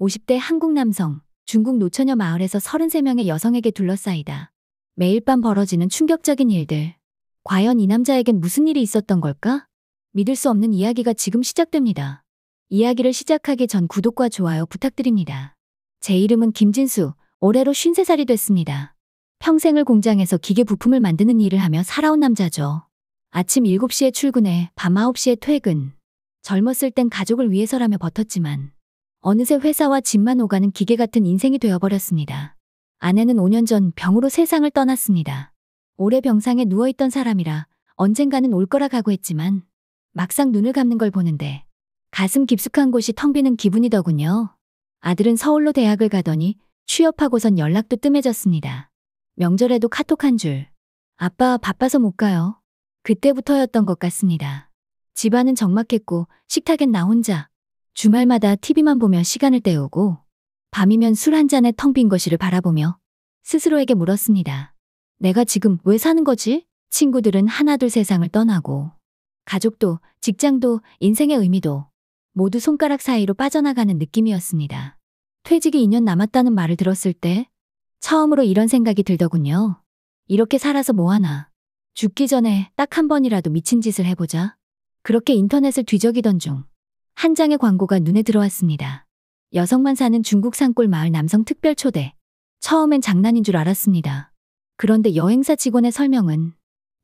50대 한국 남성, 중국 노처녀 마을에서 33명의 여성에게 둘러싸이다. 매일 밤 벌어지는 충격적인 일들. 과연 이 남자에겐 무슨 일이 있었던 걸까? 믿을 수 없는 이야기가 지금 시작됩니다. 이야기를 시작하기 전 구독과 좋아요 부탁드립니다. 제 이름은 김진수, 올해로 53살이 됐습니다. 평생을 공장에서 기계 부품을 만드는 일을 하며 살아온 남자죠. 아침 7시에 출근해 밤 9시에 퇴근. 젊었을 땐 가족을 위해서라며 버텼지만 어느새 회사와 집만 오가는 기계 같은 인생이 되어버렸습니다. 아내는 5년 전 병으로 세상을 떠났습니다. 오래 병상에 누워있던 사람이라 언젠가는 올 거라 각오했지만 막상 눈을 감는 걸 보는데 가슴 깊숙한 곳이 텅 비는 기분이더군요. 아들은 서울로 대학을 가더니 취업하고선 연락도 뜸해졌습니다. 명절에도 카톡 한 줄. 아빠 바빠서 못 가요. 그때부터였던 것 같습니다. 집안은 적막했고 식탁엔 나 혼자. 주말마다 TV만 보며 시간을 때우고 밤이면 술 한 잔에 텅 빈 거실을 바라보며 스스로에게 물었습니다. 내가 지금 왜 사는 거지? 친구들은 하나둘 세상을 떠나고 가족도 직장도 인생의 의미도 모두 손가락 사이로 빠져나가는 느낌이었습니다. 퇴직이 2년 남았다는 말을 들었을 때 처음으로 이런 생각이 들더군요. 이렇게 살아서 뭐하나. 죽기 전에 딱 한 번이라도 미친 짓을 해보자. 그렇게 인터넷을 뒤적이던 중 한 장의 광고가 눈에 들어왔습니다. 여성만 사는 중국 산골 마을 남성 특별 초대. 처음엔 장난인 줄 알았습니다. 그런데 여행사 직원의 설명은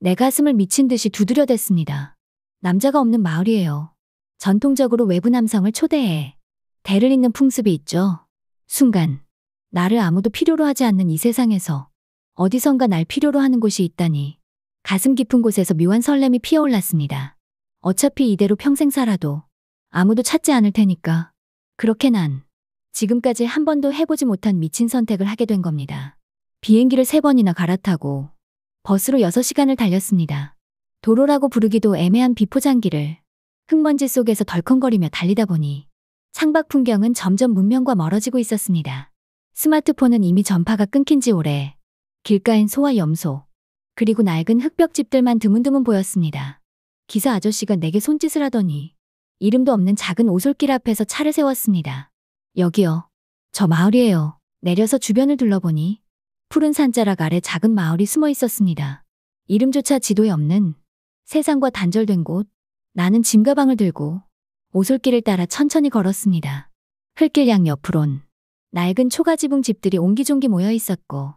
내 가슴을 미친 듯이 두드려댔습니다. 남자가 없는 마을이에요. 전통적으로 외부 남성을 초대해 대를 잇는 풍습이 있죠. 순간 나를 아무도 필요로 하지 않는 이 세상에서 어디선가 날 필요로 하는 곳이 있다니 가슴 깊은 곳에서 묘한 설렘이 피어올랐습니다. 어차피 이대로 평생 살아도 아무도 찾지 않을 테니까 그렇게 난 지금까지 한 번도 해보지 못한 미친 선택을 하게 된 겁니다. 비행기를 3번이나 갈아타고 버스로 6시간을 달렸습니다. 도로라고 부르기도 애매한 비포장길을 흙먼지 속에서 덜컹거리며 달리다 보니 창밖 풍경은 점점 문명과 멀어지고 있었습니다. 스마트폰은 이미 전파가 끊긴 지 오래. 길가엔 소와 염소, 그리고 낡은 흙벽집들만 드문드문 보였습니다. 기사 아저씨가 내게 손짓을 하더니 이름도 없는 작은 오솔길 앞에서 차를 세웠습니다. 여기요. 저 마을이에요. 내려서 주변을 둘러보니 푸른 산자락 아래 작은 마을이 숨어 있었습니다. 이름조차 지도에 없는 세상과 단절된 곳. 나는 짐가방을 들고 오솔길을 따라 천천히 걸었습니다. 흙길 양옆으론 낡은 초가지붕 집들이 옹기종기 모여 있었고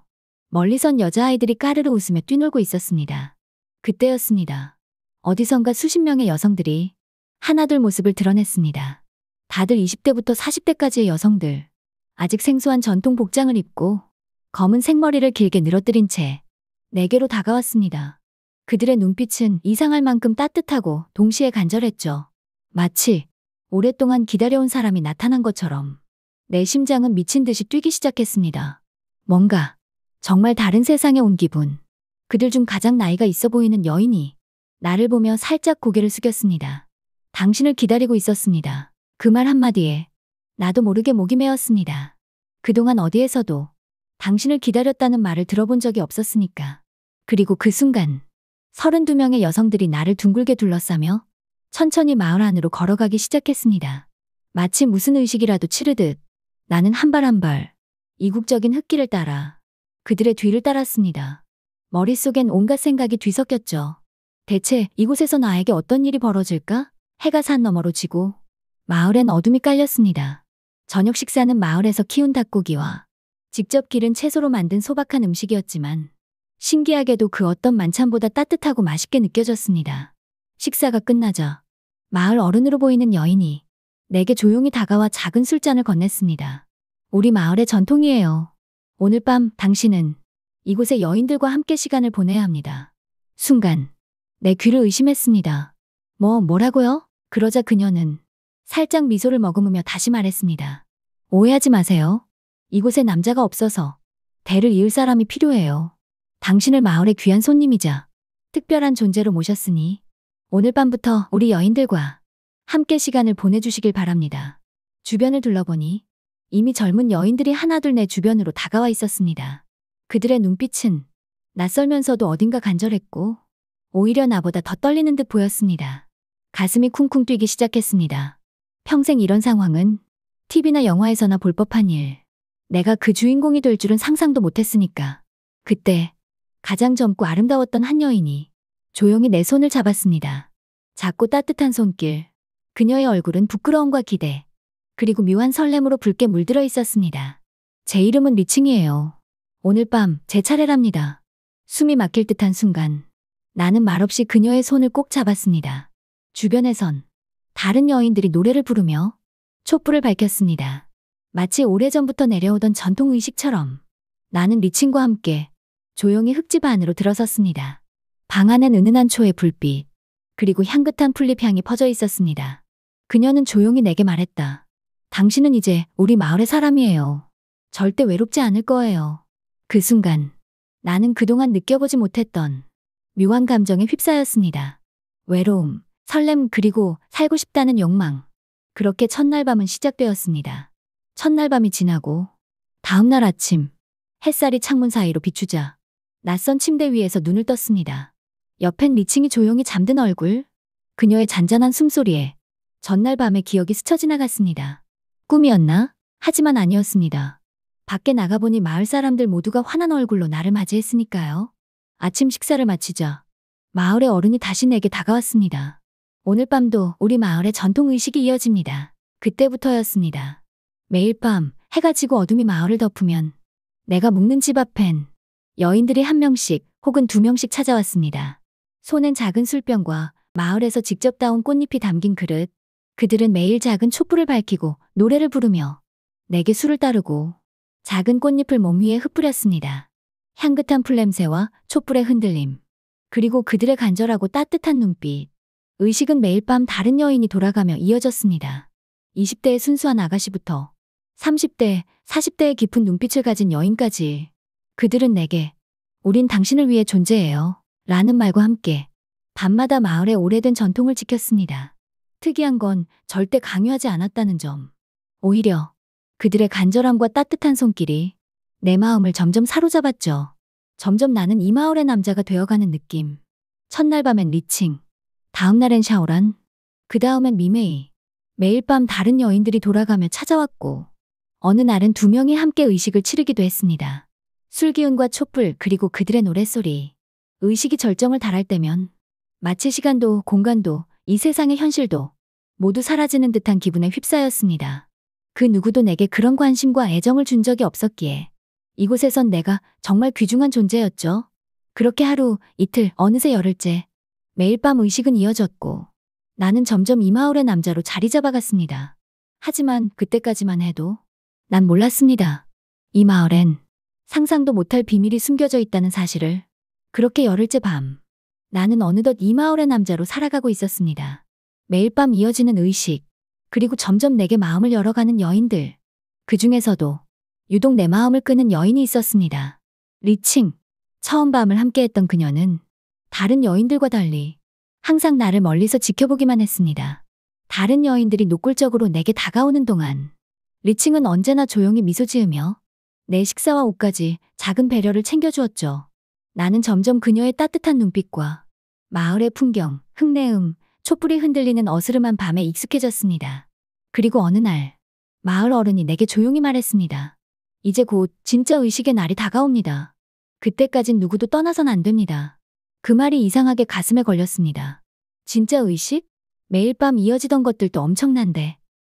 멀리선 여자아이들이 까르르 웃으며 뛰놀고 있었습니다. 그때였습니다. 어디선가 수십 명의 여성들이 하나둘 모습을 드러냈습니다. 다들 20대부터 40대까지의 여성들. 아직 생소한 전통 복장을 입고 검은 생머리를 길게 늘어뜨린 채 내게로 다가왔습니다. 그들의 눈빛은 이상할 만큼 따뜻하고 동시에 간절했죠. 마치 오랫동안 기다려온 사람이 나타난 것처럼 내 심장은 미친 듯이 뛰기 시작했습니다. 뭔가 정말 다른 세상에 온 기분. 그들 중 가장 나이가 있어 보이는 여인이 나를 보며 살짝 고개를 숙였습니다. 당신을 기다리고 있었습니다. 그 말 한마디에 나도 모르게 목이 메었습니다. 그동안 어디에서도 당신을 기다렸다는 말을 들어본 적이 없었으니까. 그리고 그 순간 32명의 여성들이 나를 둥글게 둘러싸며 천천히 마을 안으로 걸어가기 시작했습니다. 마치 무슨 의식이라도 치르듯 나는 한 발 한 발 이국적인 흙길을 따라 그들의 뒤를 따랐습니다. 머릿속엔 온갖 생각이 뒤섞였죠. 대체 이곳에서 나에게 어떤 일이 벌어질까? 해가 산 너머로 지고 마을엔 어둠이 깔렸습니다. 저녁 식사는 마을에서 키운 닭고기와 직접 기른 채소로 만든 소박한 음식이었지만 신기하게도 그 어떤 만찬보다 따뜻하고 맛있게 느껴졌습니다. 식사가 끝나자 마을 어른으로 보이는 여인이 내게 조용히 다가와 작은 술잔을 건넸습니다. 우리 마을의 전통이에요. 오늘 밤 당신은 이곳의 여인들과 함께 시간을 보내야 합니다. 순간 내 귀를 의심했습니다. 뭐라고요? 그러자 그녀는 살짝 미소를 머금으며 다시 말했습니다. 오해하지 마세요. 이곳에 남자가 없어서 대를 이을 사람이 필요해요. 당신을 마을의 귀한 손님이자 특별한 존재로 모셨으니 오늘 밤부터 우리 여인들과 함께 시간을 보내주시길 바랍니다. 주변을 둘러보니 이미 젊은 여인들이 하나둘 내 주변으로 다가와 있었습니다. 그들의 눈빛은 낯설면서도 어딘가 간절했고 오히려 나보다 더 떨리는 듯 보였습니다. 가슴이 쿵쿵 뛰기 시작했습니다. 평생 이런 상황은 TV나 영화에서나 볼 법한 일. 내가 그 주인공이 될 줄은 상상도 못했으니까. 그때 가장 젊고 아름다웠던 한 여인이 조용히 내 손을 잡았습니다. 작고 따뜻한 손길. 그녀의 얼굴은 부끄러움과 기대, 그리고 묘한 설렘으로 붉게 물들어 있었습니다. 제 이름은 리칭이에요. 오늘 밤 제 차례랍니다. 숨이 막힐 듯한 순간 나는 말없이 그녀의 손을 꼭 잡았습니다. 주변에선 다른 여인들이 노래를 부르며 촛불을 밝혔습니다. 마치 오래전부터 내려오던 전통 의식처럼 나는 리칭과 함께 조용히 흙집 안으로 들어섰습니다. 방 안엔 은은한 초의 불빛, 그리고 향긋한 풀잎 향이 퍼져 있었습니다. 그녀는 조용히 내게 말했다. 당신은 이제 우리 마을의 사람이에요. 절대 외롭지 않을 거예요. 그 순간 나는 그동안 느껴보지 못했던 묘한 감정에 휩싸였습니다. 외로움, 설렘, 그리고 살고 싶다는 욕망. 그렇게 첫날 밤은 시작되었습니다. 첫날 밤이 지나고 다음날 아침, 햇살이 창문 사이로 비추자 낯선 침대 위에서 눈을 떴습니다. 옆엔 리칭이 조용히 잠든 얼굴, 그녀의 잔잔한 숨소리에 전날 밤의 기억이 스쳐 지나갔습니다. 꿈이었나? 하지만 아니었습니다. 밖에 나가보니 마을 사람들 모두가 환한 얼굴로 나를 맞이했으니까요. 아침 식사를 마치자 마을의 어른이 다시 내게 다가왔습니다. 오늘 밤도 우리 마을의 전통 의식이 이어집니다. 그때부터였습니다. 매일 밤 해가 지고 어둠이 마을을 덮으면 내가 묵는 집 앞엔 여인들이 한 명씩 혹은 두 명씩 찾아왔습니다. 손엔 작은 술병과 마을에서 직접 따온 꽃잎이 담긴 그릇. 그들은 매일 작은 촛불을 밝히고 노래를 부르며 내게 술을 따르고 작은 꽃잎을 몸 위에 흩뿌렸습니다. 향긋한 풀냄새와 촛불의 흔들림, 그리고 그들의 간절하고 따뜻한 눈빛. 의식은 매일 밤 다른 여인이 돌아가며 이어졌습니다. 20대의 순수한 아가씨부터 30대, 40대의 깊은 눈빛을 가진 여인까지. 그들은 내게 우린 당신을 위해 존재해요 라는 말과 함께 밤마다 마을의 오래된 전통을 지켰습니다. 특이한 건 절대 강요하지 않았다는 점. 오히려 그들의 간절함과 따뜻한 손길이 내 마음을 점점 사로잡았죠. 점점 나는 이 마을의 남자가 되어가는 느낌. 첫날 밤엔 리칭, 다음날엔 샤오란, 그 다음엔 미메이. 매일 밤 다른 여인들이 돌아가며 찾아왔고 어느 날은 두 명이 함께 의식을 치르기도 했습니다. 술기운과 촛불, 그리고 그들의 노랫소리. 의식이 절정을 달할 때면 마치 시간도 공간도 이 세상의 현실도 모두 사라지는 듯한 기분에 휩싸였습니다. 그 누구도 내게 그런 관심과 애정을 준 적이 없었기에 이곳에선 내가 정말 귀중한 존재였죠. 그렇게 하루, 이틀, 어느새 열흘째 매일 밤 의식은 이어졌고 나는 점점 이 마을의 남자로 자리 잡아갔습니다. 하지만 그때까지만 해도 난 몰랐습니다. 이 마을엔 상상도 못할 비밀이 숨겨져 있다는 사실을. 그렇게 열흘째 밤, 나는 어느덧 이 마을의 남자로 살아가고 있었습니다. 매일 밤 이어지는 의식, 그리고 점점 내게 마음을 열어가는 여인들. 그 중에서도 유독 내 마음을 끄는 여인이 있었습니다. 리칭. 처음 밤을 함께했던 그녀는 다른 여인들과 달리 항상 나를 멀리서 지켜보기만 했습니다. 다른 여인들이 노골적으로 내게 다가오는 동안 리칭은 언제나 조용히 미소 지으며 내 식사와 옷까지 작은 배려를 챙겨주었죠. 나는 점점 그녀의 따뜻한 눈빛과 마을의 풍경, 흙내음, 촛불이 흔들리는 어스름한 밤에 익숙해졌습니다. 그리고 어느 날 마을 어른이 내게 조용히 말했습니다. 이제 곧 진짜 의식의 날이 다가옵니다. 그때까진 누구도 떠나선 안 됩니다. 그 말이 이상하게 가슴에 걸렸습니다. 진짜 의식? 매일 밤 이어지던 것들도 엄청난데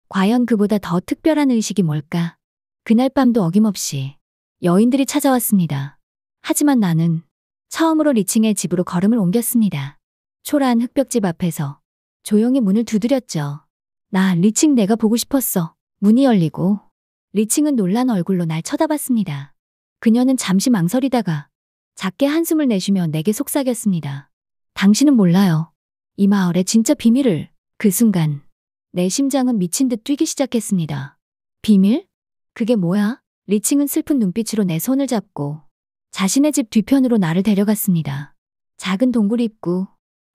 과연 그보다 더 특별한 의식이 뭘까? 그날 밤도 어김없이 여인들이 찾아왔습니다. 하지만 나는 처음으로 리칭의 집으로 걸음을 옮겼습니다. 초라한 흙벽집 앞에서 조용히 문을 두드렸죠. 나 리칭, 내가 보고 싶었어. 문이 열리고 리칭은 놀란 얼굴로 날 쳐다봤습니다. 그녀는 잠시 망설이다가 작게 한숨을 내쉬며 내게 속삭였습니다. 당신은 몰라요. 이 마을의 진짜 비밀을. 그 순간 내 심장은 미친 듯 뛰기 시작했습니다. 비밀? 그게 뭐야? 리칭은 슬픈 눈빛으로 내 손을 잡고 자신의 집 뒤편으로 나를 데려갔습니다. 작은 동굴 입구.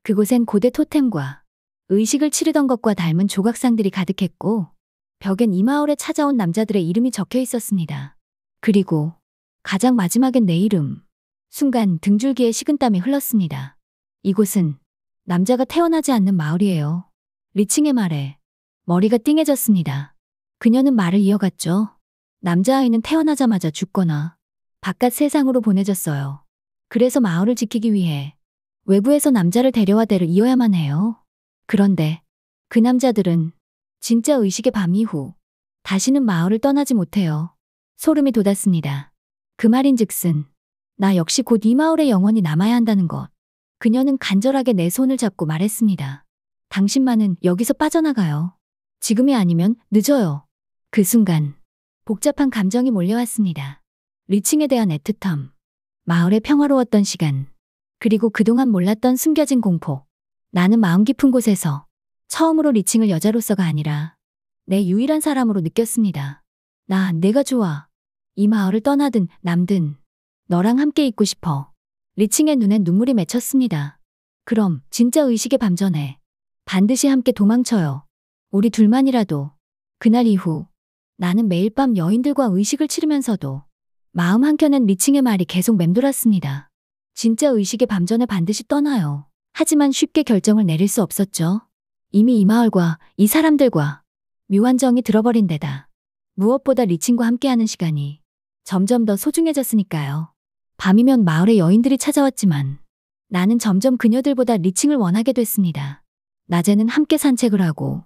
그곳엔 고대 토템과 의식을 치르던 것과 닮은 조각상들이 가득했고 벽엔 이 마을에 찾아온 남자들의 이름이 적혀 있었습니다. 그리고 가장 마지막엔 내 이름. 순간 등줄기에 식은땀이 흘렀습니다. 이곳은 남자가 태어나지 않는 마을이에요. 리칭의 말에 머리가 띵해졌습니다. 그녀는 말을 이어갔죠. 남자아이는 태어나자마자 죽거나 바깥 세상으로 보내졌어요. 그래서 마을을 지키기 위해 외부에서 남자를 데려와 대를 이어야만 해요. 그런데 그 남자들은 진짜 의식의 밤 이후 다시는 마을을 떠나지 못해요. 소름이 돋았습니다. 그 말인즉슨 나 역시 곧 이 마을에 영원히 남아야 한다는 것. 그녀는 간절하게 내 손을 잡고 말했습니다. 당신만은 여기서 빠져나가요. 지금이 아니면 늦어요. 그 순간 복잡한 감정이 몰려왔습니다. 리칭에 대한 애틋함, 마을의 평화로웠던 시간, 그리고 그동안 몰랐던 숨겨진 공포. 나는 마음 깊은 곳에서 처음으로 리칭을 여자로서가 아니라 내 유일한 사람으로 느꼈습니다. 내가 좋아. 이 마을을 떠나든 남든 너랑 함께 있고 싶어. 리칭의 눈엔 눈물이 맺혔습니다. 그럼 진짜 의식의 밤 전에 반드시 함께 도망쳐요. 우리 둘만이라도. 그날 이후 나는 매일 밤 여인들과 의식을 치르면서도 마음 한켠엔 리칭의 말이 계속 맴돌았습니다. 진짜 의식의 밤 전에 반드시 떠나요. 하지만 쉽게 결정을 내릴 수 없었죠. 이미 이 마을과 이 사람들과 묘한 정이 들어버린 데다 무엇보다 리칭과 함께하는 시간이 점점 더 소중해졌으니까요. 밤이면 마을에 여인들이 찾아왔지만 나는 점점 그녀들보다 리칭을 원하게 됐습니다. 낮에는 함께 산책을 하고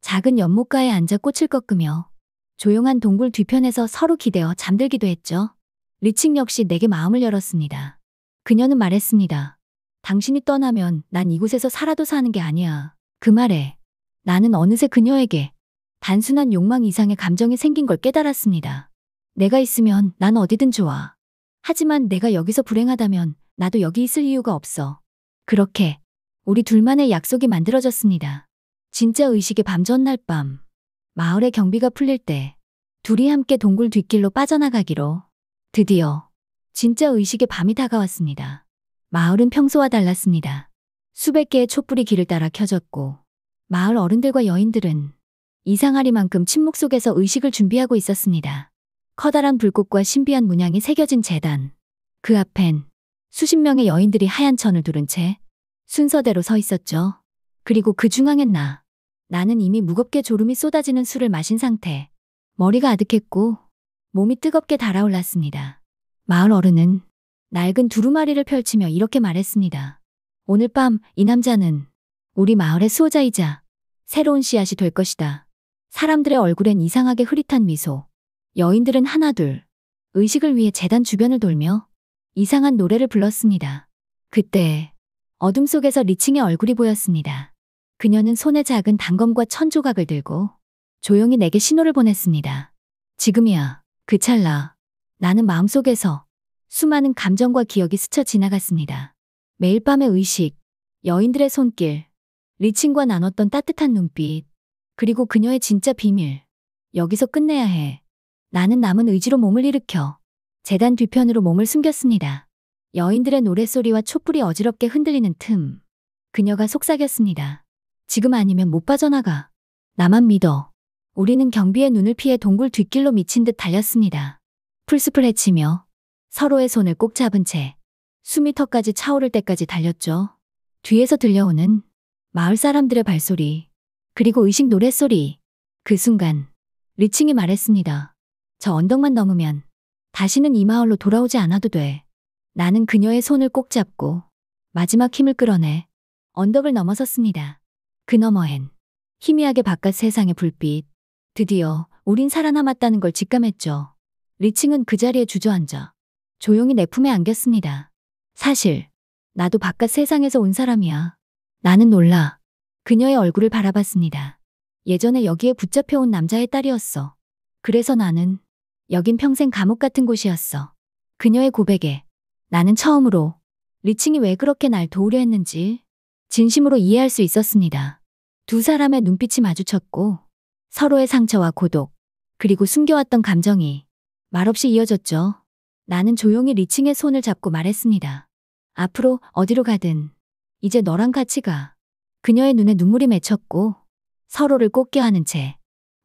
작은 연못가에 앉아 꽃을 꺾으며 조용한 동굴 뒤편에서 서로 기대어 잠들기도 했죠. 리칭 역시 내게 마음을 열었습니다. 그녀는 말했습니다. 당신이 떠나면 난 이곳에서 살아도 사는 게 아니야. 그 말에 나는 어느새 그녀에게 단순한 욕망 이상의 감정이 생긴 걸 깨달았습니다. 내가 있으면 난 어디든 좋아. 하지만 내가 여기서 불행하다면 나도 여기 있을 이유가 없어. 그렇게 우리 둘만의 약속이 만들어졌습니다. 진짜 의식의 밤 전날 밤, 마을의 경비가 풀릴 때 둘이 함께 동굴 뒷길로 빠져나가기로. 드디어 진짜 의식의 밤이 다가왔습니다. 마을은 평소와 달랐습니다. 수백 개의 촛불이 길을 따라 켜졌고 마을 어른들과 여인들은 이상하리만큼 침묵 속에서 의식을 준비하고 있었습니다. 커다란 불꽃과 신비한 문양이 새겨진 제단. 그 앞엔 수십 명의 여인들이 하얀 천을 두른 채 순서대로 서 있었죠. 그리고 그 중앙엔 나는 이미 무겁게 졸음이 쏟아지는 술을 마신 상태. 머리가 아득했고 몸이 뜨겁게 달아올랐습니다. 마을 어른은 낡은 두루마리를 펼치며 이렇게 말했습니다. 오늘 밤 이 남자는 우리 마을의 수호자이자 새로운 씨앗이 될 것이다. 사람들의 얼굴엔 이상하게 흐릿한 미소. 여인들은 하나둘 의식을 위해 제단 주변을 돌며 이상한 노래를 불렀습니다. 그때 어둠 속에서 리칭의 얼굴이 보였습니다. 그녀는 손에 작은 단검과 천 조각을 들고 조용히 내게 신호를 보냈습니다. 지금이야. 그 찰나 나는 마음속에서 수많은 감정과 기억이 스쳐 지나갔습니다. 매일 밤의 의식, 여인들의 손길, 리칭과 나눴던 따뜻한 눈빛, 그리고 그녀의 진짜 비밀. 여기서 끝내야 해. 나는 남은 의지로 몸을 일으켜 제단 뒤편으로 몸을 숨겼습니다. 여인들의 노랫소리와 촛불이 어지럽게 흔들리는 틈. 그녀가 속삭였습니다. 지금 아니면 못 빠져나가. 나만 믿어. 우리는 경비의 눈을 피해 동굴 뒷길로 미친 듯 달렸습니다. 풀숲을 헤치며 서로의 손을 꼭 잡은 채 숨이 턱까지 차오를 때까지 달렸죠. 뒤에서 들려오는 마을 사람들의 발소리, 그리고 의식 노랫소리. 그 순간 리칭이 말했습니다. 저 언덕만 넘으면 다시는 이 마을로 돌아오지 않아도 돼. 나는 그녀의 손을 꼭 잡고 마지막 힘을 끌어내 언덕을 넘어섰습니다. 그 너머엔 희미하게 바깥 세상의 불빛. 드디어 우린 살아남았다는 걸 직감했죠. 리칭은 그 자리에 주저앉아 조용히 내 품에 안겼습니다. 사실 나도 바깥 세상에서 온 사람이야. 나는 놀라 그녀의 얼굴을 바라봤습니다. 예전에 여기에 붙잡혀온 남자의 딸이었어. 그래서 나는 여긴 평생 감옥 같은 곳이었어. 그녀의 고백에 나는 처음으로 리칭이 왜 그렇게 날 도우려 했는지 진심으로 이해할 수 있었습니다. 두 사람의 눈빛이 마주쳤고 서로의 상처와 고독, 그리고 숨겨왔던 감정이 말없이 이어졌죠. 나는 조용히 리칭의 손을 잡고 말했습니다. 앞으로 어디로 가든 이제 너랑 같이 가. 그녀의 눈에 눈물이 맺혔고 서로를 꼭 껴안은 채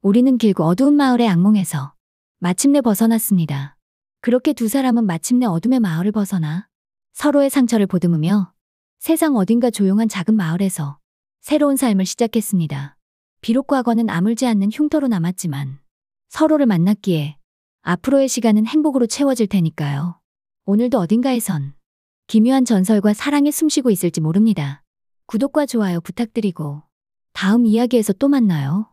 우리는 길고 어두운 마을의 악몽에서 마침내 벗어났습니다. 그렇게 두 사람은 마침내 어둠의 마을을 벗어나 서로의 상처를 보듬으며 세상 어딘가 조용한 작은 마을에서 새로운 삶을 시작했습니다. 비록 과거는 아물지 않는 흉터로 남았지만 서로를 만났기에 앞으로의 시간은 행복으로 채워질 테니까요. 오늘도 어딘가에선 기묘한 전설과 사랑이 숨쉬고 있을지 모릅니다. 구독과 좋아요 부탁드리고 다음 이야기에서 또 만나요.